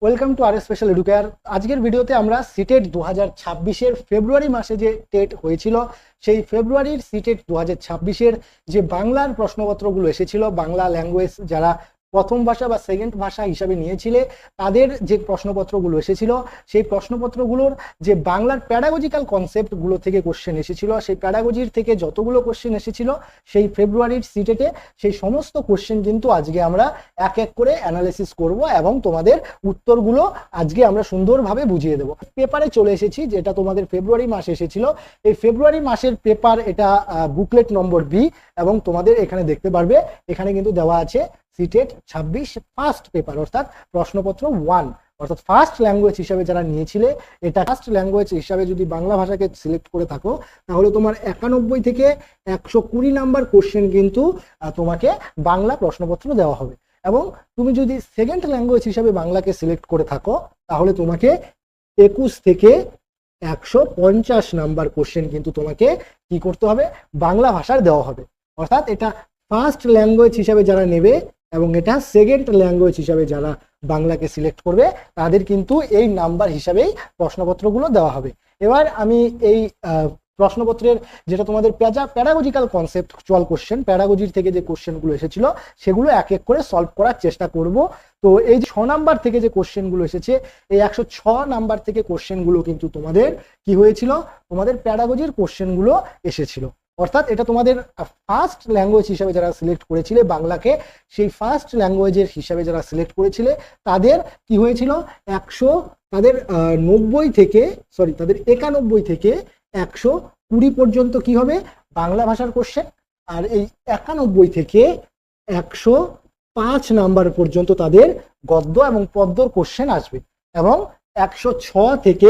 Welcome to our special Educare. আজকের ভিডিওতে আমরা সিটেট 2026-এর ফেব্রুয়ারি মাসে যে টেট হয়েছিল সেই ফেব্রুয়ারির সিটেট 2026-এর যে বাংলার প্রশ্নপত্রগুলো এসেছিল, বাংলা ল্যাঙ্গুয়েজ যারা প্রথম ভাষা বা সেকেন্ড ভাষা হিসাবে নিয়েছিলে তাদের যে প্রশ্নপত্রগুলো এসেছিল সেই প্রশ্নপত্রগুলোর যে বাংলার প্যাডাগজিক্যাল কনসেপ্টগুলো থেকে কোশ্চেন এসেছিল, সেই প্যাডাগজির থেকে যতগুলো কোশ্চেন এসেছিল সেই ফেব্রুয়ারির সিটেটে সেই সমস্ত কোশ্চেন কিন্তু আজকে আমরা এক এক করে অ্যানালিসিস করব এবং তোমাদের উত্তরগুলো আজকে আমরা সুন্দরভাবে বুঝিয়ে দেবো। পেপারে চলে এসেছি, যেটা তোমাদের ফেব্রুয়ারি মাসে এসেছিল। এই ফেব্রুয়ারি মাসের পেপার, এটা বুকলেট নম্বর বি, এবং তোমাদের এখানে দেখতে পারবে এখানে কিন্তু দেওয়া আছে সিটেট 26 ফার্স্ট পেপার, অর্থাৎ প্রশ্নপত্র 1, অর্থাৎ ফার্স্ট ল্যাঙ্গুয়েজ হিসাবে যারা নিয়েছিলে, এটা ফার্স্ট ল্যাঙ্গুয়েজ হিসাবে যদি বাংলা ভাষাকে সিলেক্ট করে থাকো তাহলে তোমার 91 থেকে 120 নাম্বার কোশ্চেন কিন্তু তোমাকে বাংলা প্রশ্নপত্র দেওয়া হবে। এবং তুমি যদি সেকেন্ড ল্যাঙ্গুয়েজ হিসাবে বাংলাকে সিলেক্ট করে থাকো তাহলে তোমাকে 21 থেকে 150 নাম্বার কোশ্চেন কিন্তু তোমাকে কি করতে হবে, বাংলা ভাষার দেওয়া হবে। অর্থাৎ এটা ফার্স্ট ল্যাঙ্গুয়েজ হিসাবে যারা নেবে এবং এটা সেকেন্ড ল্যাঙ্গুয়েজ হিসাবে যারা বাংলাকে সিলেক্ট করবে তাদের কিন্তু এই নাম্বার হিসাবেই প্রশ্নপত্রগুলো দেওয়া হবে। এবার আমি এই প্রশ্নপত্রের যেটা তোমাদের প্যাডাগজিক্যাল কনসেপ্টচুয়াল কোশ্চেন, প্যাডাগজির থেকে যে কোশ্চেনগুলো এসেছিল সেগুলো এক এক করে সলভ করার চেষ্টা করব। তো এই যে 6 নাম্বার থেকে যে কোশ্চেনগুলো এসেছে, এই 106 নাম্বার থেকে কোশ্চেনগুলো কিন্তু তোমাদের কি হয়েছিল, তোমাদের প্যাডাগজির কোশ্চেনগুলো এসেছিল। অর্থাৎ এটা তোমাদের ফার্স্ট ল্যাঙ্গুয়েজ হিসাবে যারা সিলেক্ট করেছিলে বাংলাকে, সেই ফার্স্ট ল্যাঙ্গুয়েজের হিসাবে যারা সিলেক্ট করেছিলে তাদের কি হয়েছিল, তাদের 91 থেকে 120 পর্যন্ত কি হবে, বাংলা ভাষার কোশ্চেন। আর এই 91 থেকে 105 নাম্বার পর্যন্ত তাদের গদ্য এবং পদ্যর কোশ্চেন আসবে। এবং 106 থেকে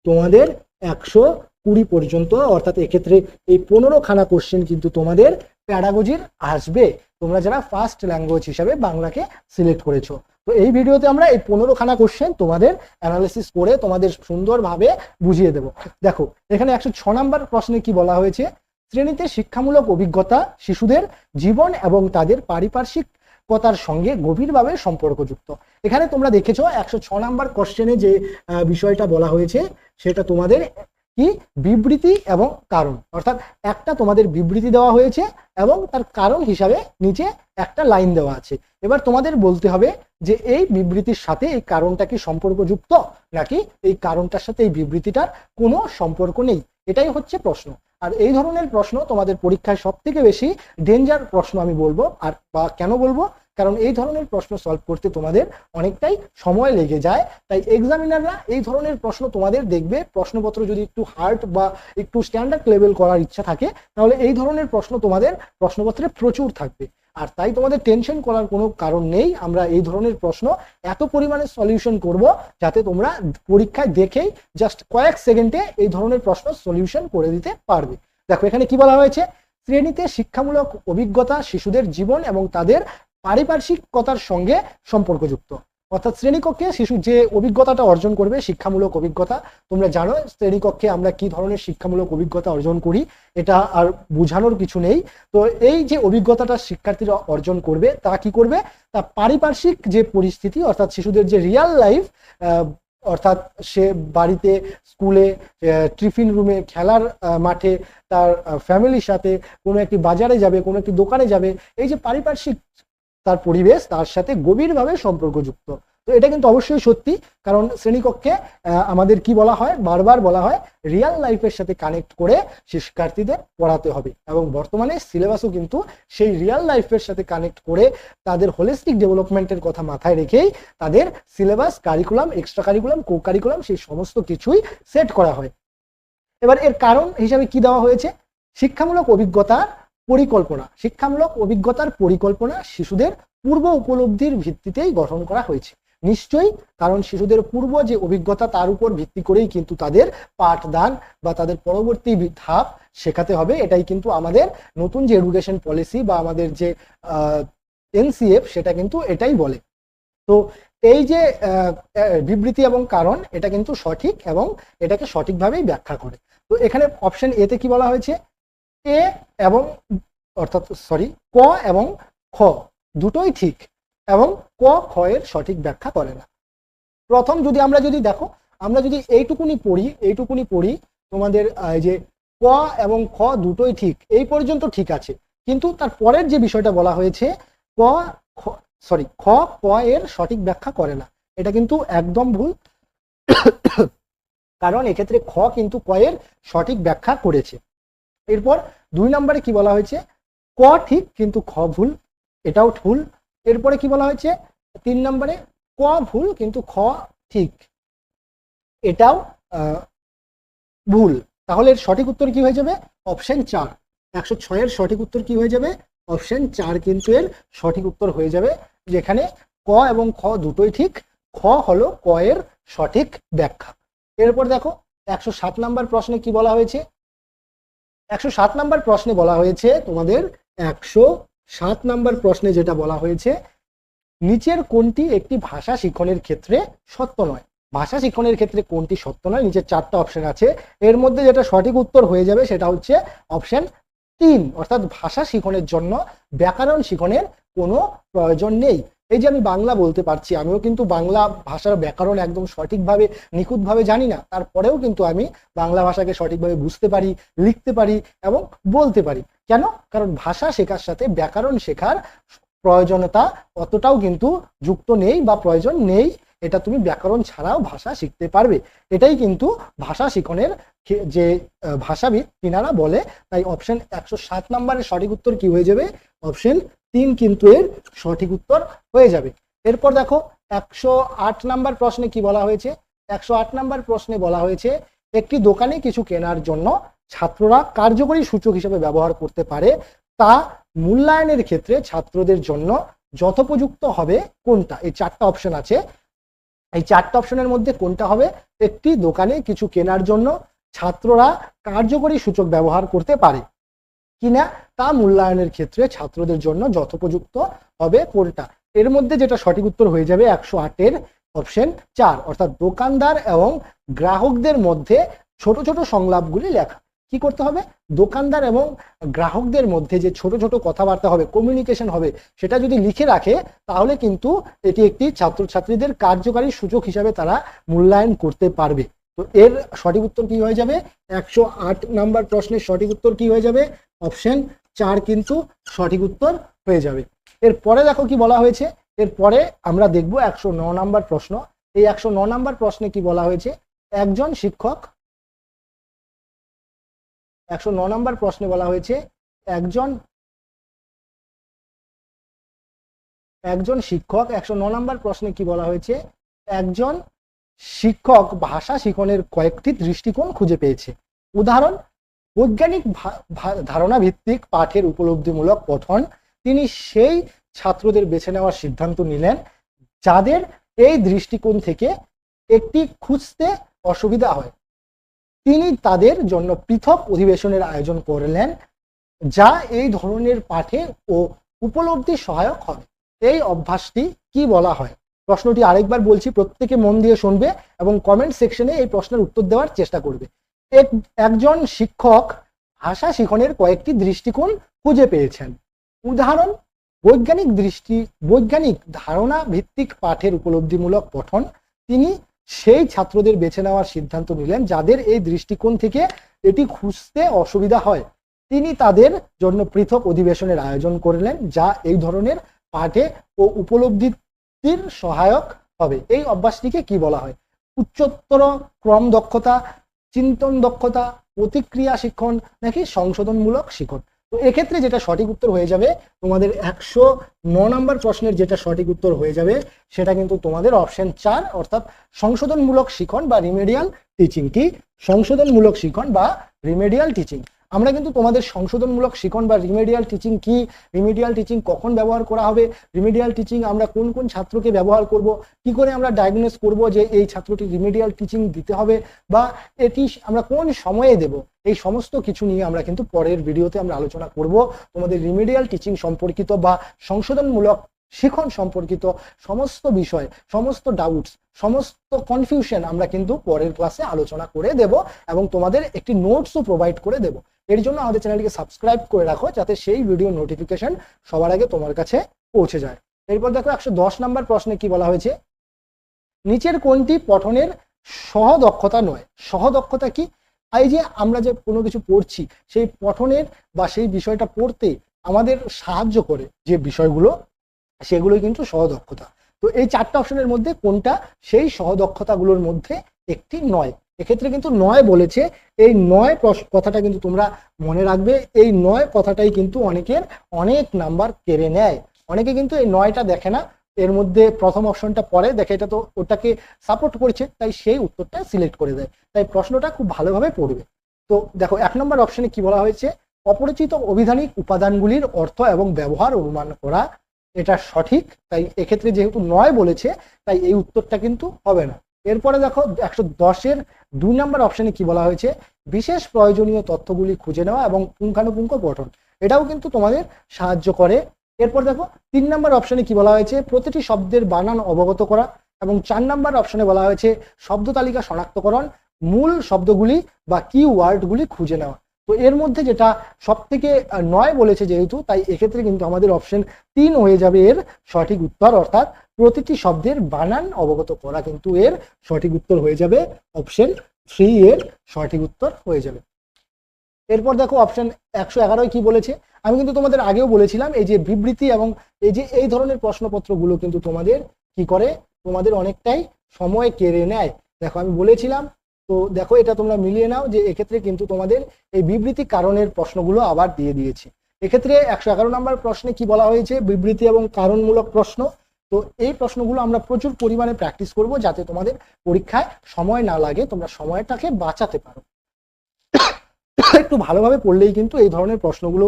তোমাদের 120 পর্যন্ত, অর্থাৎ এক্ষেত্রে এই 15খানা কোশ্চেন কিন্তু তোমাদের প্যাডাগজির আসবে, তোমরা যারা ফার্স্ট ল্যাঙ্গুয়েজ হিসাবে বাংলাকে সিলেক্ট করেছো। তো এই ভিডিওতে আমরা এই 15খানা কোশ্চেন তোমাদের অ্যানালিসিস করে তোমাদের সুন্দরভাবে বুঝিয়ে দেব। দেখো এখানে 106 নাম্বার প্রশ্নে কি বলা হয়েছে, শ্রেণীতে শিক্ষামূলক অভিজ্ঞতা শিশুদের জীবন এবং তাদের পারিপার্শ্বিকতার সঙ্গে গভীরভাবে সম্পর্কযুক্ত। এখানে তোমরা দেখেছো 106 নাম্বার কোশ্চেনে যে বিষয়টা বলা হয়েছে সেটা তোমাদের কি, বিবৃতি এবং কারণ। অর্থাৎ একটা তোমাদের বিবৃতি দেওয়া হয়েছে এবং তার কারণ হিসাবে নিচে একটা লাইন দেওয়া আছে। এবার তোমাদের বলতে হবে যে এই বিবৃতির সাথে এই কারণটা কি সম্পর্কযুক্ত নাকি এই কারণটার সাথে এই বিবৃতিটার কোনো সম্পর্ক নেই, এটাই হচ্ছে প্রশ্ন। আর এই ধরনের প্রশ্ন তোমাদের পরীক্ষায় সব থেকে বেশি ডেঞ্জার প্রশ্ন আমি বলবো। আর বা কেন বলবো, কারণ এই ধরনের প্রশ্ন সলভ করতে তোমাদের অনেকটাই সময় লেগে যায়। তাই এক্সামিনাররা এই ধরনের প্রশ্ন তোমাদের দেখবে, প্রশ্নপত্র যদি একটু হার্ড বা একটু স্ট্যান্ডার্ড লেভেল করার ইচ্ছা থাকে তাহলে এই ধরনের প্রশ্ন তোমাদের প্রশ্নপত্রে প্রচুর থাকবে। আর তাই তোমাদের টেনশন করার কোনো কারণ নেই, আমরা এই ধরনের প্রশ্ন এত পরিমাণে সলিউশন করব যাতে তোমরা পরীক্ষায় দেখেই জাস্ট কয়েক সেকেন্ডে এই ধরনের প্রশ্ন সলিউশন করে দিতে পারবে। দেখো এখানে কি বলা হয়েছে, শ্রেণীতে শিক্ষামূলক অভিজ্ঞতা শিশুদের জীবন এবং তাদের পারিপার্শ্বিকতার সঙ্গে সম্পর্কযুক্ত। অর্থাৎ শ্রেণীকক্ষে শিশু যে অভিজ্ঞতাটা অর্জন করবে, শিক্ষামূলক অভিজ্ঞতা, তোমরা জানো শ্রেণীকক্ষে আমরা কি ধরনের শিক্ষামূলক অভিজ্ঞতা অর্জন করি, এটা আর বোঝানোর কিছু নেই। তো এই যে অভিজ্ঞতাটা শিক্ষার্থীরা অর্জন করবে তা কি করবে, তা পারিপার্শ্বিক যে পরিস্থিতি, অর্থাৎ শিশুদের যে রিয়াল লাইফ, অর্থাৎ সে বাড়িতে, স্কুলে, টিফিন রুমে, খেলার মাঠে, তার ফ্যামিলির সাথে, কোনো একটি বাজারে যাবে, কোনো একটি দোকানে যাবে, এই যে পারিপার্শ্বিক তার পরিবেশ তার সাথে গভীরভাবে সম্পর্কযুক্ত। তো এটা কিন্তু অবশ্যই সত্যি, কারণ শ্রেণীকক্ষে আমাদের কি বলা হয়, বারবার বলা হয় রিয়াল লাইফের সাথে কানেক্ট করে শিক্ষার্থীদের পড়াতে হবে। এবং বর্তমানে সিলেবাসও কিন্তু সেই রিয়াল লাইফের সাথে কানেক্ট করে তাদের হোলিস্টিক ডেভেলপমেন্টের কথা মাথায় রেখেই তাদের syllabus, curriculum, extra curriculum, co curriculum সেই সমস্ত কিছুই সেট করা হয়। এবার এর কারণ হিসাবে কি দেওয়া হয়েছে, শিক্ষামূলক অভিজ্ঞতার পরিকল্পনা, শিক্ষামূলক অভিজ্ঞতার পরিকল্পনা শিশুদের পূর্ব উপলব্ধির ভিত্তিতেই গঠন করা হয়েছে। নিশ্চয়ই, কারণ শিশুদের পূর্ব যে অভিজ্ঞতা তার উপর ভিত্তি করেই কিন্তু তাদের পাঠদান বা তাদের পরবর্তী ধাপ শেখাতে হবে। এটাই কিন্তু আমাদের নতুন যে এডুকেশন পলিসি বা আমাদের যে এনসিএফ সেটা কিন্তু এটাই বলে। তো এই যে বিবৃতি এবং কারণ এটা কিন্তু সঠিক এবং এটাকে সঠিকভাবেই ব্যাখ্যা করে। তো এখানে অপশন এতে কি বলা হয়েছে, এ এবং অর্থাৎ ক এবং খ দুটোই ঠিক এবং ক খ এর সঠিক ব্যাখ্যা করে না। প্রথম যদি দেখো, আমরা যদি এইটুকুনি পড়ি তোমাদের যে ক এবং খ দুটোই ঠিক, এই পর্যন্ত ঠিক আছে, কিন্তু তার পরের যে বিষয়টা বলা হয়েছে খ ক এর সঠিক ব্যাখ্যা করে না, এটা কিন্তু একদম ভুল। কারণ এক্ষেত্রে খ কিন্তু ক এর সঠিক ব্যাখ্যা করেছে। এরপর 2 নম্বরে কি বলা হয়েছে, ক ঠিক কিন্তু খ ভুল, এটাও ভুল। এরপরে কি বলা হয়েছে 3 নম্বরে, ক ভুল কিন্তু খ ঠিক, এটাও ভুল। তাহলে এর সঠিক উত্তর কি হয়ে যাবে, অপশন 4। 106 এর সঠিক উত্তর কি হয়ে যাবে, অপশন 4 কিন্তু এর সঠিক উত্তর হয়ে যাবে, যেখানে ক এবং খ দুটোই ঠিক, খ হলো ক এর সঠিক ব্যাখ্যা। এরপর দেখো 107 নম্বর প্রশ্নে কি বলা হয়েছে, 107 নম্বর প্রশ্নে বলা হয়েছে তোমাদের 107 নম্বর প্রশ্নে যেটা বলা হয়েছে, নিচের কোনটি একটি ভাষা শিক্ষণের ক্ষেত্রে সত্য নয়। ভাষা শিক্ষণের ক্ষেত্রে কোনটি সত্য নয়, নিচের 4টা অপশন আছে, এর মধ্যে যেটা সঠিক উত্তর হয়ে যাবে সেটা হচ্ছে অপশন 3, অর্থাৎ ভাষা শিক্ষণের জন্য ব্যাকরণ শিক্ষণের কোনো প্রয়োজন নেই। এই যে আমি বাংলা বলতে পারছি, আমিও কিন্তু বাংলা ভাষার ব্যাকরণ একদম সঠিকভাবে নিখুঁতভাবে জানি না, তারপরেও কিন্তু আমি বাংলা ভাষাকে সঠিকভাবে বুঝতে পারি, লিখতে পারি এবং বলতে পারি। কেন? কারণ ভাষা শেখার সাথে ব্যাকরণ শেখার প্রয়োজনীয়তা অতটাও কিন্তু যুক্ত নেই বা প্রয়োজন নেই, এটা তুমি ব্যাকরণ ছাড়াও ভাষা শিখতে পারবে। এটাই কিন্তু ভাষা শিখনের যে ভাষাবিদ তিনারা বলে। তাই অপশন 107 নম্বরের সঠিক উত্তর কি হয়ে যাবে, অপশন 3 কিন্তু এর সঠিক উত্তর হয়ে যাবে। এরপর দেখো 108 নম্বর প্রশ্নে কি বলা হয়েছে, 108 নম্বর প্রশ্নে বলা হয়েছে, একটি দোকানে কিছু কেনার জন্য ছাত্ররা কার্যকরী সূচক হিসেবে ব্যবহার করতে পারে, তা মূল্যায়নের ক্ষেত্রে ছাত্রদের জন্য যথোপযুক্ত হবে কোনটা। এই 4টা অপশন আছে, এই 4টা অপশনের মধ্যে কোনটা হবে, একটি দোকানে কিছু কেনার জন্য ছাত্ররা কার্যকরী সূচক ব্যবহার করতে পারে কিনা, তা মূল্যায়নের ক্ষেত্রে ছাত্রদের জন্য যথোপযুক্ত হবে কোনটা। এর মধ্যে যেটা সঠিক উত্তর হয়ে যাবে 108 এর অপশন 4, অর্থাৎ দোকানদার এবং গ্রাহকদের মধ্যে ছোট ছোট সংলাপগুলি লেখা। কি করতে হবে, দোকানদার এবং গ্রাহকদের মধ্যে যে ছোট ছোট কথাবার্তা হবে, কমিউনিকেশন হবে, সেটা যদি লিখে রাখে তাহলে কিন্তু এটি একটি ছাত্রছাত্রীদের কার্যকারী সূচক হিসাবে তারা মূল্যায়ন করতে পারবে। তো এর সঠিক উত্তর কি হয়ে যাবে, 108 নাম্বার প্রশ্নের সঠিক উত্তর কি হয়ে যাবে, অপশন 4 কিন্তু সঠিক উত্তর হয়ে যাবে। এরপরে দেখো কি বলা হয়েছে, এরপরে আমরা দেখব 109 নাম্বার প্রশ্ন। এই 109 নাম্বার প্রশ্নে কি বলা হয়েছে, একজন শিক্ষক, 109 নাম্বার প্রশ্নে বলা হয়েছে, একজন শিক্ষক, 109 নাম্বার প্রশ্নে কি বলা হয়েছে, একজন শিক্ষক ভাষা শিখনের কয়েকটি দৃষ্টিকোণ খুঁজে পেয়েছে। উদাহরণ, বৈজ্ঞানিক ধারণা ভিত্তিক পাঠের উপলব্ধিমূলক পঠন। তিনি সেই ছাত্রদের বেছে নেওয়ার সিদ্ধান্ত নিলেন যাদের এই দৃষ্টিকোণ থেকে একটি খুঁজতে অসুবিধা হয়। তিনি তাদের জন্য পৃথক অধিবেশনের আয়োজন করলেন যা এই ধরনের পাঠে ও উপলব্ধি সহায়ক হবে। এই অভ্যাসটি কি বলা হয়? প্রশ্নটি আরেকবার বলছি, প্রত্যেকে মন দিয়ে শুনবে এবং কমেন্ট সেকশনে এই প্রশ্নের উত্তর দেওয়ার চেষ্টা করবে। একজন শিক্ষক ভাষা শিখনের কয়েকটি দৃষ্টিকোণ খুঁজে পেয়েছেন। উদাহরণ, বৈজ্ঞানিক ধারণা ভিত্তিক পাঠের উপলব্ধিমূলক পঠন। তিনি সেই ছাত্রদের বেছে নেওয়ার সিদ্ধান্ত নিলেন যাদের এই দৃষ্টিকোণ থেকে এটি খুঁজতে অসুবিধা হয়। তিনি তাদের জন্য পৃথক অধিবেশনের আয়োজন করলেন যা এই ধরনের পাঠে ও উপলব্ধির সহায়ক হবে। এই অভ্যাসটিকে কি বলা হয়? উচ্চতর ক্রম দক্ষতা, চিন্তন দক্ষতা, প্রতিক্রিয়া শিক্ষণ নাকি সংশোধনমূলক শিক্ষণ? তো এক্ষেত্রে যেটা সঠিক উত্তর হয়ে যাবে তোমাদের 109 নম্বর প্রশ্নের যেটা সঠিক উত্তর হয়ে যাবে সেটা কিন্তু তোমাদের অপশন 4, অর্থাৎ সংশোধনমূলক শিক্ষণ বা রিমেডিয়াল টিচিং। কি সংশোধনমূলক শিক্ষণ বা রিমেডিয়াল টিচিং? আমরা কিন্তু তোমাদের সংশোধনমূলক শিক্ষণ বা রিমেডিয়াল টিচিং কি, রিমেডিয়াল টিচিং কখন ব্যবহার করা হবে, রিমেডিয়াল টিচিং আমরা কোন কোন ছাত্রকে ব্যবহার করব, কি করে আমরা ডায়াগনোস করব যে এই ছাত্রটি রিমেডিয়াল টিচিং দিতে হবে বা এটি আমরা কোন সময়ে দেব, এই সমস্ত কিছু নিয়ে আমরা কিন্তু পরের ভিডিওতে আমরা আলোচনা করব। তোমাদের রিমেডিয়াল টিচিং সম্পর্কিত বা সংশোধনমূলক শিক্ষণ সম্পর্কিত সমস্ত বিষয়, সমস্ত ডাউটস, সমস্ত কনফিউশন আমরা কিন্তু পরের ক্লাসে আলোচনা করে দেব এবং তোমাদের একটি নোটসও প্রোভাইড করে দেব। এর জন্য আমাদের চ্যানেলটিকে সাবস্ক্রাইব করে রাখো যাতে সেই ভিডিও নোটিফিকেশন সবার আগে তোমার কাছে পৌঁছে যায়। এরপর দেখো 110 নম্বর প্রশ্নে কি বলা হয়েছে, নিচের কোনটি পঠনের সহদক্ষতা নয়? সহদক্ষতা কি? এই যে আমরা যে কোনো কিছু পড়ছি সেই পঠনের বা সেই বিষয়টা পড়তে আমাদের সাহায্য করে যে বিষয়গুলো, সেগুলোই কিন্তু সহদক্ষতা। তো এই চারটা অপশনের মধ্যে কোনটা সেই সহদক্ষতাগুলোর মধ্যে একটি নয়? এক্ষেত্রে কিন্তু নয় বলেছে। এই নয় কথাটা কিন্তু তোমরা মনে রাখবে। এই নয় কথাটাই কিন্তু অনেকের অনেক নাম্বার কেড়ে নেয়। অনেকে কিন্তু এই নয়টা দেখে না, এর মধ্যে প্রথম অপশনটা পরে দেখে, এটা তো ওটাকে সাপোর্ট করছে, তাই সেই উত্তরটা সিলেক্ট করে দেয়। তাই প্রশ্নটা খুব ভালোভাবে পড়বে। তো দেখো 1 নম্বর অপশনে কি বলা হয়েছে, অপরিচিত অভিধানিক উপাদানগুলির অর্থ এবং ব্যবহার অনুমান করা, এটা সঠিক। তাই এক্ষেত্রে যেহেতু নয় বলেছে তাই এই উত্তরটা কিন্তু হবে না। এরপরে দেখো 110-এর 2 নম্বর অপশনে কি বলা হয়েছে, বিশেষ প্রয়োজনীয় তথ্যগুলি খুঁজে নেওয়া এবং পুঙ্খানুপুঙ্খ পঠন, এটাও কিন্তু তোমাদের সাহায্য করে। এরপর দেখো 3 নম্বর অপশনে কি বলা হয়েছে, প্রতিটি শব্দের বানান অবগত করা, এবং 4 নম্বর অপশনে বলা হয়েছে শব্দ তালিকা শনাক্তকরণ, মূল শব্দগুলি বা কি ওয়ার্ডগুলি খুঁজে নেওয়া। তো এর মধ্যে যেটা সব থেকে নয় বলেছে যেহেতু, তাই এক্ষেত্রে কিন্তু আমাদের অপশন 3 হয়ে যাবে এর সঠিক উত্তর, অর্থাৎ প্রতিটি শব্দের বানান অবগত করা কিন্তু এর সঠিক উত্তর হয়ে যাবে। অপশন 3 এর সঠিক উত্তর হয়ে যাবে। এরপর দেখো অপশন 111 কি বলেছে, আমি কিন্তু তোমাদের আগেও বলেছিলাম এই যে বিবৃতি এবং এই ধরনের প্রশ্নপত্রগুলো কিন্তু তোমাদের কি করে, তোমাদের অনেকটাই সময় কেড়ে নেয়। দেখো আমি বলেছিলাম, তো দেখো এটা তোমরা মিলিয়ে নাও যে এক্ষেত্রে কিন্তু তোমাদের এই বিবৃতি কারণের প্রশ্নগুলো আবার দিয়ে দিয়েছে। এক্ষেত্রে 111 নম্বর প্রশ্নে কি বলা হয়েছে, বিবৃতি এবং কারণমূলক প্রশ্ন। তো এই প্রশ্নগুলো আমরা প্রচুর পরিমাণে প্র্যাকটিস করব যাতে তোমাদের পরীক্ষায় সময় না লাগে, তোমরা সময়টাকে বাঁচাতে পারো। একটু ভালোভাবে পড়লেই কিন্তু এই ধরনের প্রশ্নগুলো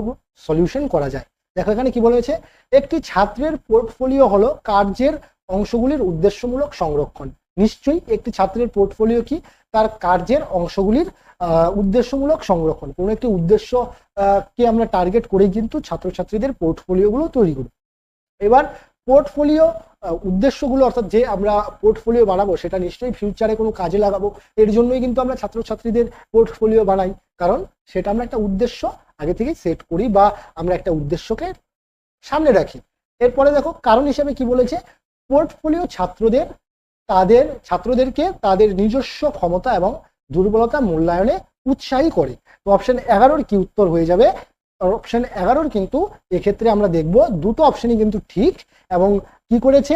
সলিউশন করা যায়। দেখো এখানে কি বলা হয়েছে, একটি ছাত্রের পোর্টফোলিও হলো কার্যের অংশগুলির উদ্দেশ্যমূলক সংরক্ষণ। নিশ্চয়ই একটি ছাত্রের পোর্টফোলিও কি, তার কার্যের অংশগুলির উদ্দেশ্যমূলক সংরক্ষণ। কোনো একটি উদ্দেশ্য কে আমরা টার্গেট করেই কিন্তু ছাত্রছাত্রীদের পোর্টফোলিওগুলো তৈরি করি। এবার পোর্টফোলিও উদ্দেশ্যগুলো, অর্থাৎ যে আমরা পোর্টফোলিও বানাবো সেটা নিশ্চয়ই ফিউচারে কোনো কাজে লাগাবো, এর জন্যই কিন্তু আমরা ছাত্রছাত্রীদের পোর্টফোলিও বানাই, কারণ সেটা আমরা একটা উদ্দেশ্য আগে থেকে সেট করি বা আমরা একটা উদ্দেশ্যকে সামনে রাখি। এরপরে দেখো কারণ হিসেবে কি বলেছে, পোর্টফোলিও ছাত্রদেরকে তাদের নিজস্ব ক্ষমতা এবং দুর্বলতা মূল্যায়নে উৎসাহী করে। তো অপশন 11-র কি উত্তর হয়ে যাবে, অপশন 11-র কিন্তু এক্ষেত্রে আমরা দেখব দুটো অপশনই কিন্তু ঠিক, এবং কি করেছে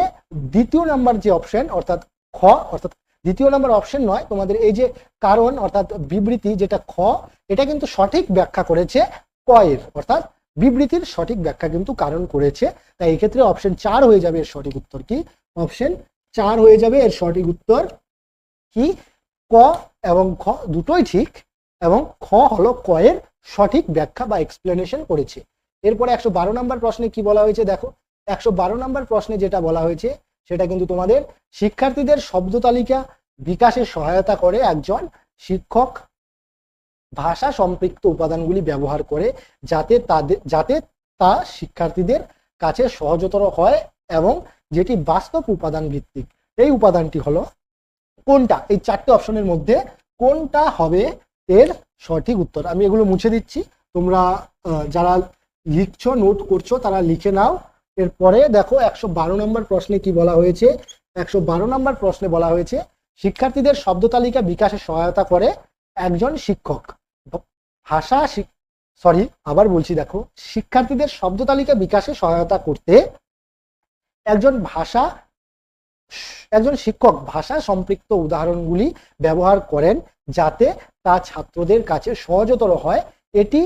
দ্বিতীয় নাম্বার যে অপশন অর্থাৎ খ, অর্থাৎ দ্বিতীয় নাম্বার অপশন নয়, তোমাদের এই যে কারণ অর্থাৎ বিবৃতি যেটা খ, এটা কিন্তু সঠিক ব্যাখ্যা করেছে ক এর, অর্থাৎ বিবৃতির সঠিক ব্যাখ্যা কিন্তু কারণ করেছে। তাই এক্ষেত্রে অপশন 4 হয়ে যাবে এর সঠিক উত্তর কি, অপশন 4 হয়ে যাবে এর সঠিক উত্তর কি, ক এবং খ দুটোই ঠিক, এবং খ হলো ক এর সঠিক ব্যাখ্যা বা এক্সপ্লেনেশন করেছে। এরপরে 112 নম্বর প্রশ্নে কি বলা হয়েছে, দেখো 112 নম্বর প্রশ্নে যেটা বলা হয়েছে সেটা কিন্তু তোমাদের শিক্ষার্থীদের শব্দ তালিকা বিকাশে সহায়তা করে একজন শিক্ষক ভাষা সম্পৃক্ত উপাদানগুলি ব্যবহার করে যাতে তা শিক্ষার্থীদের কাছে সহজতর হয় এবং যেটি বাস্তব উপাদান ভিত্তিক। এই উপাদানটি হলো কোনটা, এই চারটে অপশনের মধ্যে কোনটা হবে এর সঠিক উত্তর। আমি এগুলো মুছে দিচ্ছি, তোমরা যারা লিখছো নোট করছো তারা লিখে নাও। এরপরে দেখো 112 নম্বর প্রশ্নে কি বলা হয়েছে, 112 নম্বর প্রশ্নে বলা হয়েছে শিক্ষার্থীদের শব্দ তালিকা বিকাশে সহায়তা করে একজন শিক্ষক দেখো শিক্ষার্থীদের শব্দ তালিকা বিকাশে সহায়তা করতে একজন শিক্ষক ভাষা সম্পৃক্ত উদাহরণগুলি ব্যবহার করেন যাতে তা ছাত্রদের কাছে সহজতর হয় যেটি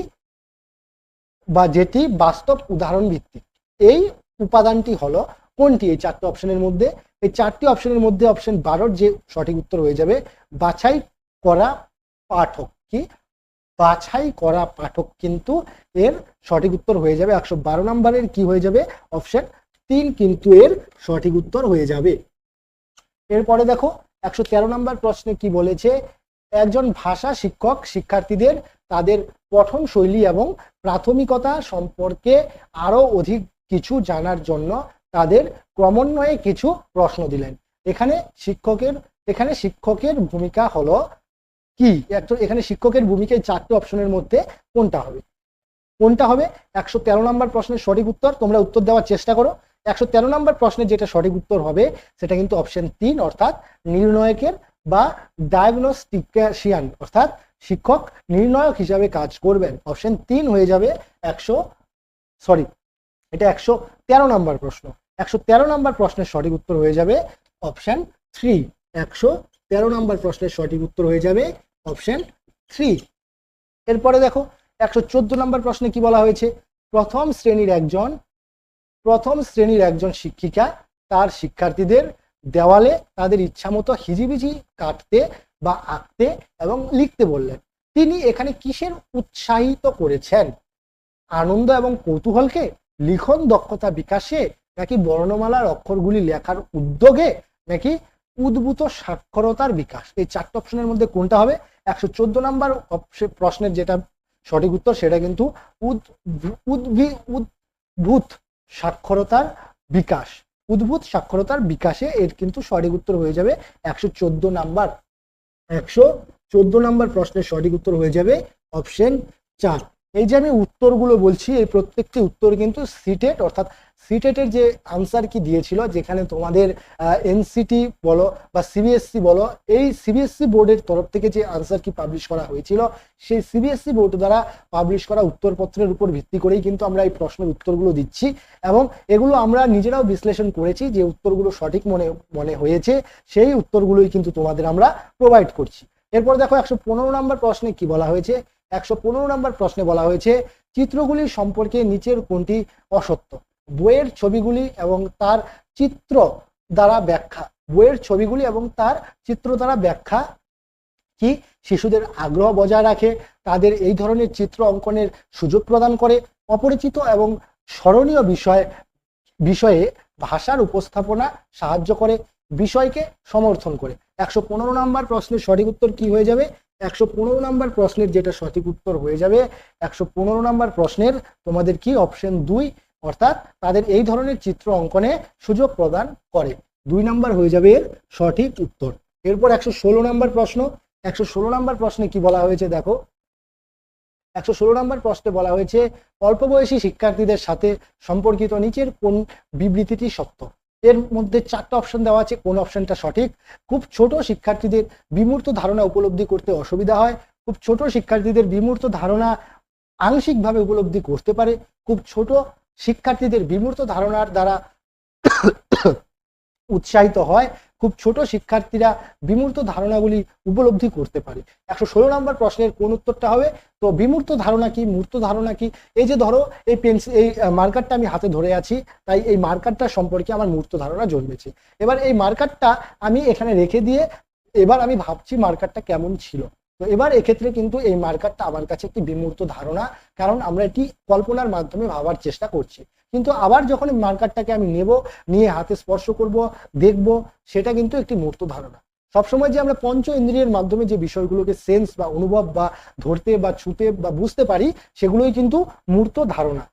বাস্তব উদাহরণ ভিত্তিক। এই উপাদানটি হলো কোনটি এই চারটি অপশনের মধ্যে, এই চারটি অপশনের মধ্যে অপশন 12-র যে সঠিক উত্তর হয়ে যাবে বাছাই করা পাঠক। কি, বাছাই করা পাঠক কিন্তু এর সঠিক উত্তর হয়ে যাবে। 112 নম্বরের কি হয়ে যাবে, অপশন 3 কিন্তু এর সঠিক উত্তর হয়ে যাবে। এরপরে দেখো 113 নম্বর প্রশ্নে কি বলেছে, একজন ভাষা শিক্ষক শিক্ষার্থীদের তাদের পঠন শৈলী এবং প্রাথমিকতা সম্পর্কে আরো অধিক কিছু জানার জন্য তাদের ক্রমান্বয়ে কিছু প্রশ্ন দিলেন। এখানে শিক্ষকের ভূমিকা হলো কি, এখানে শিক্ষকের ভূমিকা চারটি অপশনের মধ্যে কোনটা হবে 113 নম্বর প্রশ্নের সঠিক উত্তর, তোমরা উত্তর দেওয়ার চেষ্টা করো। 113 নম্বর প্রশ্নের যেটা সঠিক উত্তর হবে সেটা কিন্তু অপশন 3, অর্থাৎ নির্ণয়কের বা ডায়াগনস্টিশিয়ান, অর্থাৎ শিক্ষক নির্ণয়ক হিসাবে কাজ করবেন। অপশন 3 হয়ে যাবে এটা 113 নম্বর প্রশ্ন। 113 নম্বর প্রশ্নের সঠিক উত্তর হয়ে যাবে অপশন 3। 113 নম্বর প্রশ্নের সঠিক উত্তর হয়ে যাবে অপশন 3। এরপরে দেখো 114 নম্বর প্রশ্নে কি বলা হয়েছে, প্রথম শ্রেণীর একজন শিক্ষিকা তার শিক্ষার্থীদের দেওয়ালে তাদের ইচ্ছামতো হিজিবিজি কাটতে বা আঁকতে এবং লিখতে বললেন। তিনি এখানে কিসের উৎসাহিত করেছেন? আনন্দ এবং কৌতূহলকে, লিখন দক্ষতা বিকাশে, নাকি বর্ণমালার অক্ষরগুলি লেখার উদ্যোগে, নাকি উদ্ভূত সাক্ষরতার বিকাশ? এই 4টি অপশনের মধ্যে কোনটা হবে? 114 নম্বর প্রশ্নের যেটা সঠিক উত্তর সেটা কিন্তু উদ্ভূত সাক্ষরতার বিকাশ। উদ্ভূত সাক্ষরতার বিকাশে এর কিন্তু সঠিক উত্তর হয়ে যাবে 114 নম্বর। 114 নম্বর প্রশ্নের সঠিক উত্তর হয়ে যাবে অপশন 4। এই যে আমি উত্তরগুলো বলছি, এই প্রত্যেকটি উত্তর কিন্তু সিটেট, অর্থাৎ সিটেটের যে আনসার কি দিয়েছিল, যেখানে তোমাদের এনসিটি বলো বা সিবিএসসি বলো, এই সিবিএসসি বোর্ডের তরফ থেকে যে আনসার কি পাবলিশ করা হয়েছিল, সেই সিবিএসসি বোর্ড দ্বারা পাবলিশ করা উত্তরপত্রের উপর ভিত্তি করেই কিন্তু আমরা এই প্রশ্নের উত্তরগুলো দিচ্ছি, এবং এগুলো আমরা নিজেরাও বিশ্লেষণ করেছি। যে উত্তরগুলো সঠিক মনে হয়েছে সেই উত্তরগুলোই কিন্তু তোমাদের আমরা প্রোভাইড করছি। এরপর দেখো 115 নম্বর প্রশ্নে কি বলা হয়েছে। 115 নম্বর প্রশ্নে বলা হয়েছে, চিত্রগুলি সম্পর্কে নিচের কোনটি অসত্য? বইয়ের ছবিগুলি এবং তার চিত্র দ্বারা ব্যাখ্যা কি শিশুদের আগ্রহ বজায় রাখে, তাদের এই ধরনের চিত্র অঙ্কনের সুযোগ প্রদান করে, অপরিচিত এবং স্মরণীয় বিষয়ে ভাষার উপস্থাপনা সাহায্য করে, বিষয়কে সমর্থন করে? 115 নম্বর প্রশ্নের সঠিক উত্তর কি হয়ে যাবে? 115 নম্বর প্রশ্নের যেটা সঠিক উত্তর হয়ে যাবে 115 নম্বর প্রশ্নের তোমাদের কি অপশন 2, অর্থাৎ তাদের এই ধরনের চিত্র অঙ্কনে সুযোগ প্রদান করে। 2 নম্বর হয়ে যাবে এর সঠিক উত্তর। এরপর 116 নম্বর প্রশ্ন। 116 নম্বর প্রশ্নে কি বলা হয়েছে দেখো। 116 নম্বর প্রশ্নে বলা হয়েছে, অল্প বয়সী শিক্ষার্থীদের সাথে সম্পর্কিত নিচের কোন বিবৃতিটি সত্য? এর মধ্যে 4টা অপশন দেওয়া আছে, কোন অপশনটা সঠিক? খুব ছোট শিক্ষার্থীদের বিমূর্ত ধারণা উপলব্ধি করতে অসুবিধা হয়, খুব ছোট শিক্ষার্থীদের বিমূর্ত ধারণা আংশিকভাবে উপলব্ধি করতে পারে, খুব ছোট শিক্ষার্থীদের বিমূর্ত ধারণার দ্বারা উৎসাহিত হয়, খুব ছোট শিক্ষার্থীরা বিমূর্ত ধারণাগুলি উপলব্ধি করতে পারে। 116 নম্বর প্রশ্নের কোন উত্তরটা হবে? তো বিমূর্ত ধারণা কি, মূর্ত ধারণা কি? এই যে ধরো এই মার্কারটা আমি হাতে ধরে আছি, তাই এই মার্কারটা সম্পর্কে আমার মূর্ত ধারণা জন্মেছে। এবার এই মার্কারটা আমি এখানে রেখে দিয়ে এবার আমি ভাবছি মার্কারটা কেমন ছিল। তো এবার এক্ষেত্রে কিন্তু এই মার্কারটা আমার কাছে একটি বিমূর্ত ধারণা, কারণ আমরা এটি কল্পনার মাধ্যমে ভাবার চেষ্টা করছি। কিন্তু আবার যখন মার্কারটাকে আমি নিয়ে হাতে স্পর্শ করব, দেখব, সেটা কিন্তু একটি মূর্ত ধারণা। সবসময় যে আমরা পঞ্চ ইন্দ্রিয়ের মাধ্যমে যে বিষয়গুলোকে সেন্স বা অনুভব বা ধরতে বা ছুঁতে বা বুঝতে পারি, সেগুলোই কিন্তু মূর্ত ধারণা।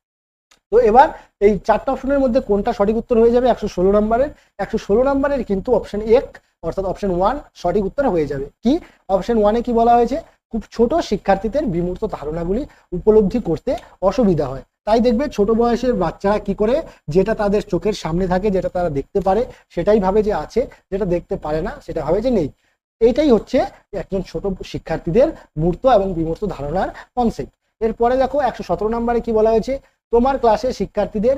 তো এবার এই 4টা অপশনের মধ্যে কোনটা সঠিক উত্তর হয়ে যাবে 116 নম্বরের? 116 নম্বরের কিন্তু অপশন 1, অর্থাৎ অপশন 1 সঠিক উত্তর হয়ে যাবে। কি অপশন 1-এ কি বলা হয়েছে? খুব ছোট শিক্ষার্থীদের বিমূর্ত ধারণাগুলি উপলব্ধি করতে অসুবিধা হয়। তাই দেখবে ছোট বয়সের বাচ্চারা কি করে, যেটা তাদের চোখের সামনে থাকে, যেটা তারা দেখতে পারে, সেটাই ভাবে যে আছে, যেটা দেখতে পারে না সেটা ভাবে যে নেই। এইটাই হচ্ছে একজন ছোট শিক্ষার্থীদের মূর্ত এবং বিমূর্ত ধারণার কনসেপ্ট। এরপরে দেখো 117 নম্বরে কি বলা হয়েছে, তোমার ক্লাসে শিক্ষার্থীদের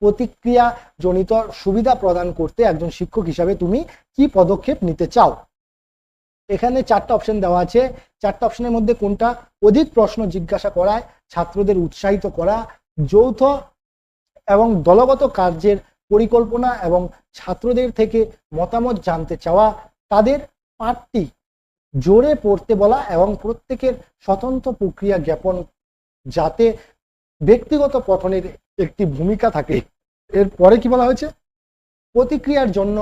প্রতিক্রিয়া জনিত সুবিধা প্রদান করতে একজন শিক্ষক হিসাবে তুমি কি পদক্ষেপ নিতে চাও? এখানে 4টা অপশন দেওয়া আছে। 4টা অপশনের মধ্যে কোনটা? অধিক প্রশ্ন জিজ্ঞাসা করায়, ছাত্রদের উৎসাহিত করা, যৌথ এবং দলগত কার্যের পরিকল্পনা এবং ছাত্রদের থেকে মতামত জানতে চাওয়া, তাদের পাঠটি জোরে পড়তে বলা এবং প্রত্যেকের স্বতন্ত্র প্রক্রিয়া জ্ঞাপন যাতে ব্যক্তিগত পঠনের একটি ভূমিকা থাকে। এরপরে কি বলা হয়েছে? প্রতিক্রিয়ার জন্য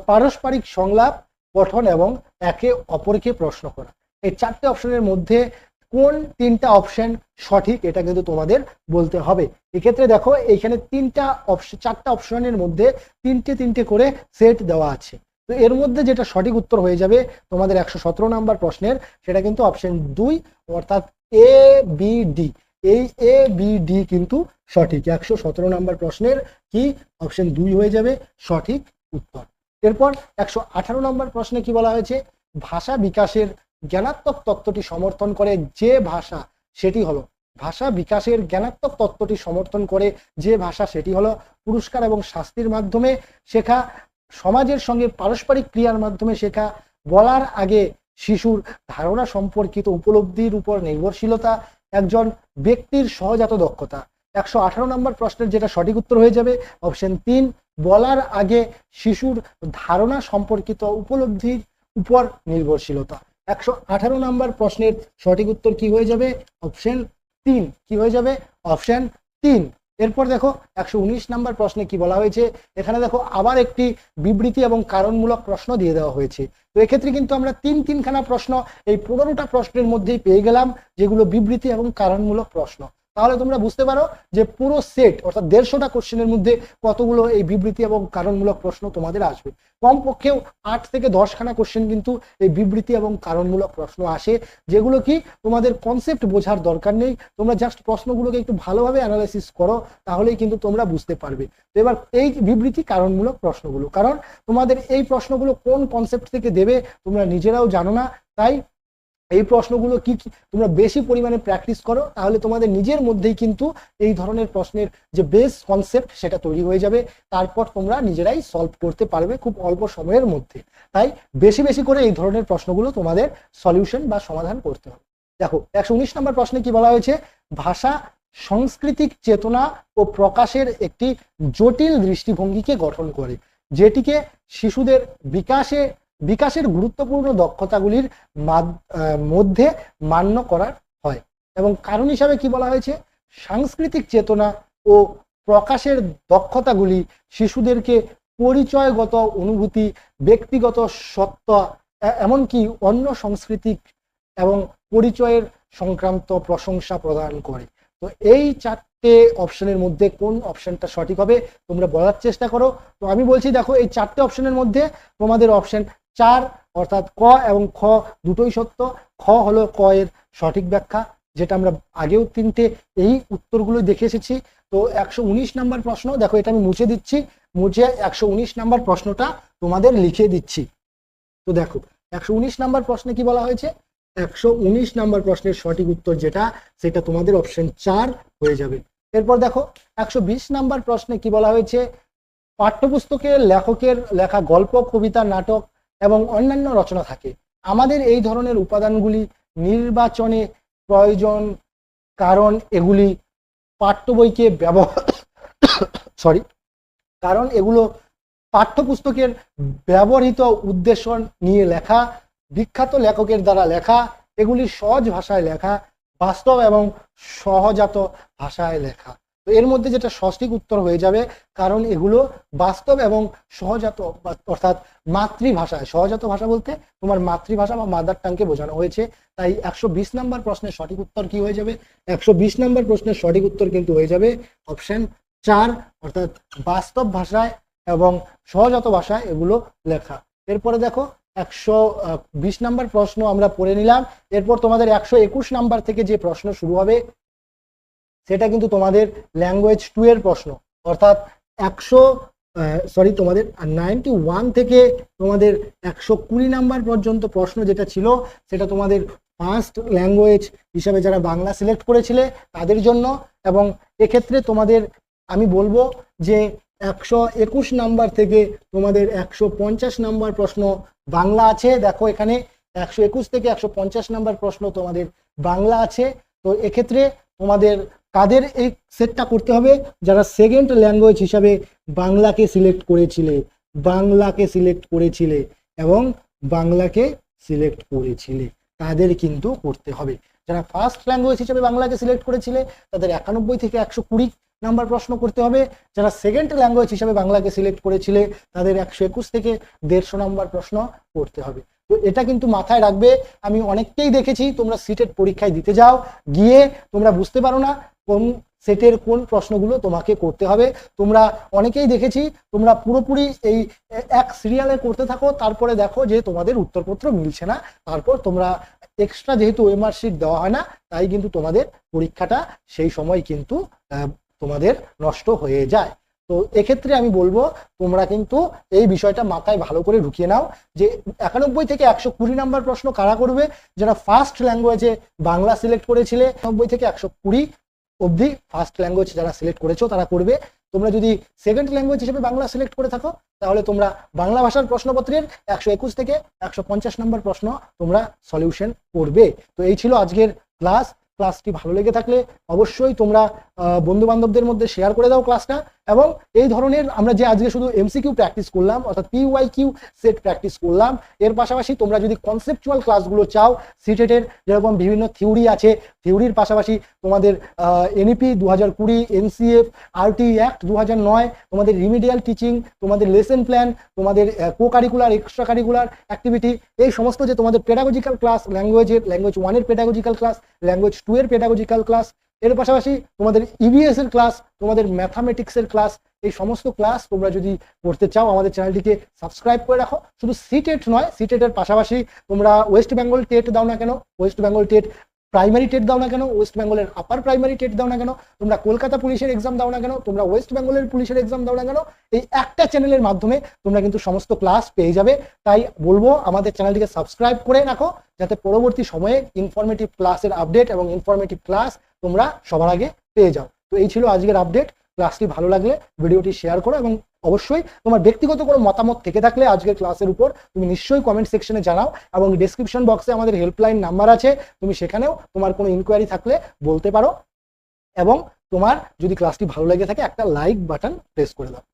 পারস্পরিক সংলাপ গঠন এবং একে অপরকে প্রশ্ন করা। এই 4টে অপশনের মধ্যে কোন 3টা অপশন সঠিক, এটা কিন্তু তোমাদের বলতে হবে। এক্ষেত্রে দেখো এইখানে 4টা অপশনের মধ্যে 3টে করে সেট দেওয়া আছে। তো এর মধ্যে যেটা সঠিক উত্তর হয়ে যাবে তোমাদের 117 নম্বর প্রশ্নের, সেটা কিন্তু অপশন 2, অর্থাৎ এ বি ডি। এই এ বি ডি কিন্তু সঠিক। 117 নম্বর প্রশ্নের কি অপশন 2 হয়ে যাবে সঠিক উত্তর। এরপর 118 নম্বর প্রশ্নে কি বলা হয়েছে, ভাষা বিকাশের জ্ঞানাত্মক তত্ত্বটি সমর্থন করে যে ভাষা সেটি হলো, ভাষা বিকাশের জ্ঞানাত্মক তত্ত্বটি সমর্থন করে যে ভাষা সেটি হলো পুরস্কার এবং শাস্তির মাধ্যমে শেখা, সমাজের সঙ্গে পারস্পরিক ক্রিয়ার মাধ্যমে শেখা, বলার আগে শিশুর ধারণা সম্পর্কিত উপলব্ধির উপর নির্ভরশীলতা, একজন ব্যক্তির সহজাত দক্ষতা। 118 নম্বর প্রশ্নের যেটা সঠিক উত্তর হয়ে যাবে অপশন 3, বলার আগে শিশুর ধারণা সম্পর্কিত উপলব্ধির উপর নির্ভরশীলতা। 118 নম্বর প্রশ্নের সঠিক উত্তর কি হয়ে যাবে অপশন 3, কি হয়ে যাবে অপশন 3। এরপর দেখো 119 নম্বর প্রশ্নে কি বলা হয়েছে, এখানে দেখো আবার একটি বিবৃতি এবং কারণমূলক প্রশ্ন দিয়ে দেওয়া হয়েছে। তো এক্ষেত্রে কিন্তু আমরা তিনখানা প্রশ্ন এই 15টা প্রশ্নের মধ্যেই পেয়ে গেলাম যেগুলো বিবৃতি এবং কারণমূলক প্রশ্ন। তাহলে তোমরা বুঝতে পারো যে পুরো সেট অর্থাৎ 150টা কোশ্চেনের মধ্যে কতগুলো এই বিবৃতি এবং কারণমূলক প্রশ্ন তোমাদের আসবে। কমপক্ষেও 8 থেকে 10খানা কোশ্চেন কিন্তু এই বিবৃতি এবং কারণমূলক প্রশ্ন আসে, যেগুলো কি তোমাদের কনসেপ্ট বোঝার দরকার নেই, তোমরা জাস্ট প্রশ্নগুলোকে একটু ভালোভাবে অ্যানালাইসিস করো তাহলেই কিন্তু তোমরা বুঝতে পারবে। তো এবার এই বিবৃতি কারণমূলক প্রশ্নগুলো, কারণ তোমাদের এই প্রশ্নগুলো কোন কনসেপ্ট থেকে দেবে তোমরা নিজেরাও জানো না, তাই এই প্রশ্নগুলো কি তোমরা বেশি পরিমাণে প্র্যাকটিস করো তাহলে তোমাদের নিজের মধ্যেই কিন্তু এই ধরনের প্রশ্নের যে বেস কনসেপ্ট সেটা তৈরি হয়ে যাবে, তারপর তোমরা নিজেরাই সলভ করতে পারবে খুব অল্প সময়ের মধ্যে। তাই বেশি বেশি করে এই ধরনের প্রশ্নগুলো তোমাদের সলিউশন বা সমাধান করতে হবে। দেখো 119 নম্বর প্রশ্নে কি বলা হয়েছে, ভাষা সাংস্কৃতিক চেতনা ও প্রকাশের একটি জটিল দৃষ্টিভঙ্গিকে গঠন করে, যেটিকে শিশুদের বিকাশের গুরুত্বপূর্ণ দক্ষতাগুলির মধ্যে মান্য করা হয়। এবং কারণ হিসাবে কি বলা হয়েছে, সাংস্কৃতিক চেতনা ও প্রকাশের দক্ষতাগুলি শিশুদেরকে পরিচয়গত অনুভূতি, ব্যক্তিগত সত্তা, এমনকি অন্য সাংস্কৃতিক এবং পরিচয়ের সংক্রান্ত প্রশংসা প্রদান করে। তো এই 4টে অপশনের মধ্যে কোন অপশনটা সঠিক হবে তোমরা বলার চেষ্টা করো। তো আমি বলছি দেখো এই 4টে অপশনের মধ্যে তোমাদের অপশন 4 অর্থাৎ ক এবং খ দুটোই সত্য। খ হলো ক এর সঠিক ব্যাখ্যা, যেটা আমরা আগেও 3টে এই উত্তরগুলো দেখে এসেছি। তো 119 নম্বর প্রশ্ন দেখো, এটা আমি মুছে দিচ্ছি, মুছে 119 নম্বর প্রশ্নটা তোমাদের লিখে দিচ্ছি। তো দেখো 119 নম্বর প্রশ্নে কি বলা হয়েছে, 119 নম্বর প্রশ্নের সঠিক উত্তর যেটা সেটা তোমাদের অপশন 4 হয়ে যাবে। এরপর দেখো 120 নম্বর প্রশ্নে কি বলা হয়েছে, পাঠ্যপুস্তকের লেখকের লেখা গল্প, কবিতা, নাটক এবং অন্যান্য রচনা থাকে। আমাদের এই ধরনের উপাদানগুলি নির্বাচনে প্রয়োজন, কারণ এগুলি পাঠ্য বইকে কারণ এগুলো পাঠ্যপুস্তকের ব্যবহৃত উদ্দেশ্য নিয়ে লেখা, বিখ্যাত লেখকের দ্বারা লেখা, এগুলি সহজ ভাষায় লেখা, বাস্তব এবং সহজাত ভাষায় লেখা। তো এর মধ্যে যেটা সঠিক উত্তর হয়ে যাবে, কারণ এগুলো বাস্তব এবং সহজাত অর্থাৎ মাতৃভাষায়, সহজাত ভাষা বলতে তোমার মাতৃভাষা বা মাদার টাংকে বোঝানো হয়েছে। তাই 120 নম্বর প্রশ্নের সঠিক উত্তর কি হয়ে যাবে, 120 নম্বর প্রশ্নের সঠিক উত্তর কিন্তু হয়ে যাবে অপশন 4 অর্থাৎ বাস্তব ভাষায় এবং সহজাত ভাষায় এগুলো লেখা। এরপরে দেখো 120 নম্বর প্রশ্ন আমরা পড়ে নিলাম। এরপর তোমাদের 121 নাম্বার থেকে যে প্রশ্ন শুরু হবে সেটা কিন্তু তোমাদের ল্যাঙ্গুয়েজ 2 এর প্রশ্ন, অর্থাৎ তোমাদের 91 থেকে তোমাদের 120 নাম্বার পর্যন্ত প্রশ্ন যেটা ছিল সেটা তোমাদের ফার্স্ট ল্যাঙ্গুয়েজ হিসাবে যারা বাংলা সিলেক্ট করেছিলে তাদের জন্য। এবং এক্ষেত্রে তোমাদের আমি বলবো যে 121 নাম্বার থেকে তোমাদের 150 নাম্বার প্রশ্ন বাংলা আছে। দেখো এখানে 121 থেকে 150 নাম্বার প্রশ্ন তোমাদের বাংলা আছে। তো এক্ষেত্রে তোমাদের কাদের এই সেটটা করতে হবে, যারা সেকেন্ড ল্যাঙ্গুয়েজ হিসাবে বাংলাকে সিলেক্ট করেছিলে এবং বাংলাকে সিলেক্ট করেছিলে তাদের কিন্তু করতে হবে। যারা ফার্স্ট ল্যাঙ্গুয়েজ হিসেবে বাংলাকে সিলেক্ট করেছিলে তাদের 91 থেকে 120 নাম্বার প্রশ্ন করতে হবে। যারা সেকেন্ড ল্যাঙ্গুয়েজ হিসেবে বাংলাকে সিলেক্ট করেছিলে তাদের 121 থেকে 150 নাম্বার প্রশ্ন করতে হবে। তো এটা কিন্তু মাথায় রাখবে। আমি অনেককেই দেখেছি তোমরা সিটেট পরীক্ষায় দিতে যাও, গিয়ে তোমরা বুঝতে পারো না সেটের কোন প্রশ্নগুলো তোমাকে করতে হবে। তোমরা অনেকেই দেখেছি তোমরা পুরোপুরি এই এক সিরিয়ালে করতে থাকো, তারপরে দেখো যে তোমাদের উত্তরপত্র মিলছে না, তারপর তোমরা এক্সট্রা যেহেতু ওএমআর শিট দেওয়া হয় না, তাই কিন্তু তোমাদের পরীক্ষাটা সেই সময় কিন্তু তোমাদের নষ্ট হয়ে যায়। তো এক্ষেত্রে আমি বলবো তোমরা কিন্তু এই বিষয়টা মাথায় ভালো করে ঢুকিয়ে নাও যে 91 থেকে 120 নাম্বার প্রশ্ন কারা করবে, যারা ফার্স্ট ল্যাঙ্গুয়েজে বাংলা সিলেক্ট করেছিলে 90 থেকে 120 অবধি ফার্স্ট ল্যাঙ্গুয়েজ যারা সিলেক্ট করেছো তারা করবে। তোমরা যদি সেকেন্ড ল্যাঙ্গুয়েজ হিসেবে বাংলা সিলেক্ট করে থাকো তাহলে তোমরা বাংলা ভাষার প্রশ্নপত্রের 121 থেকে 150 নম্বর প্রশ্ন তোমরা সলিউশন করবে। তো এই ছিল আজকের ক্লাসটি ভালো লেগে থাকলে অবশ্যই তোমরা বন্ধু বান্ধবদের মধ্যে শেয়ার করে দাও ক্লাসটা। এবং এই ধরনের আমরা যে আজকে শুধু এমসিকিউ প্র্যাকটিস করলাম অর্থাৎ পিওয়াইকিউ সেট প্র্যাকটিস করলাম, এর পাশাপাশি তোমরা যদি কনসেপচুয়াল ক্লাসগুলো চাও, সিটেটের যেরকম বিভিন্ন থিওরি আছে, থিওরির পাশাপাশি তোমাদের এনইপি 2020, এনসিএফ, আরটি অ্যাক্ট 2009, তোমাদের রিমিডিয়াল টিচিং, তোমাদের লেসন প্ল্যান, তোমাদের co curricular extra curricular activity, এই সমস্ত যে তোমাদের পেডাগজিক্যাল ক্লাস, ল্যাঙ্গুয়েজ 1-এর পেডাগজিক্যাল ক্লাস, ল্যাঙ্গুয়েজ 2-এর পেডাগজিক্যাল ক্লাস, এর পাশাপাশি তোমাদের ইভিএস এর ক্লাস, তোমাদের ম্যাথামেটিক্সের ক্লাস, এই সমস্ত ক্লাস তোমরা যদি করতে চাও আমাদের চ্যানেলটিকে সাবস্ক্রাইব করে রাখো। শুধু সিটেট নয়, সিটেটের পাশাপাশি তোমরা ওয়েস্ট বেঙ্গল টেট দাও না কেন, West Bengal TET primary TET দাও না কেন, ওয়েস্ট বেঙ্গলের আপার প্রাইমারি টেট দাও না কেন, তোমরা কলকাতা পুলিশের এক্সাম দাও না কেন, তোমরা ওয়েস্ট বেঙ্গলের পুলিশের এক্সাম দাও না কেন, এই একটা চ্যানেলের মাধ্যমে তোমরা কিন্তু সমস্ত ক্লাস পেয়ে যাবে। তাই বলবো আমাদের চ্যানেলটিকে সাবস্ক্রাইব করে রাখো যাতে পরবর্তী সময়ে ইনফরমেটিভ ক্লাসের আপডেট এবং ইনফরমেটিভ ক্লাস তোমরা সবার আগে পেয়ে যাও। তো এই ছিল আজকের আপডেট। ক্লাসটি ভালো লাগলে ভিডিওটি শেয়ার করো এবং অবশ্যই তোমার ব্যক্তিগত কোনো মতামত থেকে থাকলে আজকের ক্লাসের উপর তুমি নিশ্চয়ই কমেন্ট সেকশনে জানাও, এবং ডেসক্রিপশন বক্সে আমাদের হেল্পলাইন নাম্বার আছে, তুমি সেখানেও তোমার কোনো ইনকোয়ারি থাকলে বলতে পারো। এবং তোমার যদি ক্লাসটি ভালো লেগে থাকে একটা লাইক বাটন প্রেস করে দাও।